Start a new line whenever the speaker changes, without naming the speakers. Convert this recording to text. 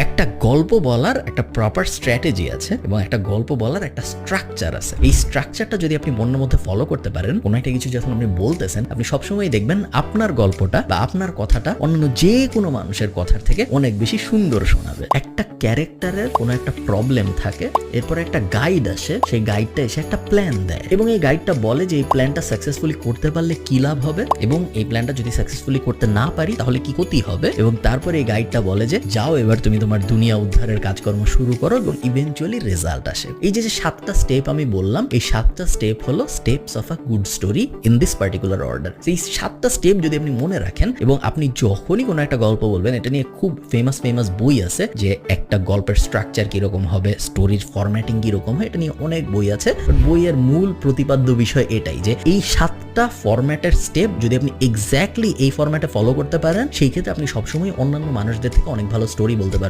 একটা গল্প বলার একটা প্রপার স্ট্র্যাটেজি আছে এবং একটা গল্প বলার একটা স্ট্রাকচার আছে। এই স্ট্রাকচারটা যদি আপনি মনের মধ্যে ফলো করতে পারেন, কোনো একটা কিছু যখন আপনি বলতেছেন, আপনি সবসময় দেখবেন আপনার গল্পটা বা আপনার কথাটা অন্যান্য যে কোনো মানুষের কথার থেকে অনেক বেশি সুন্দর শোনাবে। একটা ক্যারেক্টারের কোনো একটা প্রবলেম থাকে, এরপরে একটা গাইড আসে, সেই গাইডটা এসে একটা প্ল্যান দেয় এবং এই গাইডটা বলে যে এই প্ল্যানটা সাকসেসফুলি করতে পারলে কি লাভ হবে এবং এই প্ল্যানটা যদি সাকসেসফুলি করতে না পারি তাহলে কি ক্ষতি হবে। এবং তারপরে এই গাইডটা বলে যে যাও এবার তুমি তোমার দুনিয়া উদ্ধারের কাজকর্ম শুরু করো এবং ইভেনচুয়ালি রেজাল্ট আসে। এই যে 7টা স্টেপ আমি বললাম, এই 7টা স্টেপ হলো steps of a good story in this particular order. এই 7টা স্টেপ যদি আপনি মনে রাখেন এবং আপনি যখনই কোনো একটা গল্প বলবেন, এটা নিয়ে খুব ফেমাস বই আছে যে একটা গল্পের স্ট্রাকচার কিরকম হবে, স্টোরির ফরম্যাটিং কিরকম হয়, এটা নিয়ে অনেক বই আছে। বইয়ের মূল প্রতিপাদ্য বিষয় এটাই যে এই 7টা ফরম্যাটের স্টেপ যদি আপনি এক্স্যাক্টলি এই ফরম্যাটে ফলো করতে পারেন, সেই ক্ষেত্রে আপনি সবসময় অন্যান্য মানুষদের থেকে অনেক ভালো স্টোরি বলতে পারবেন।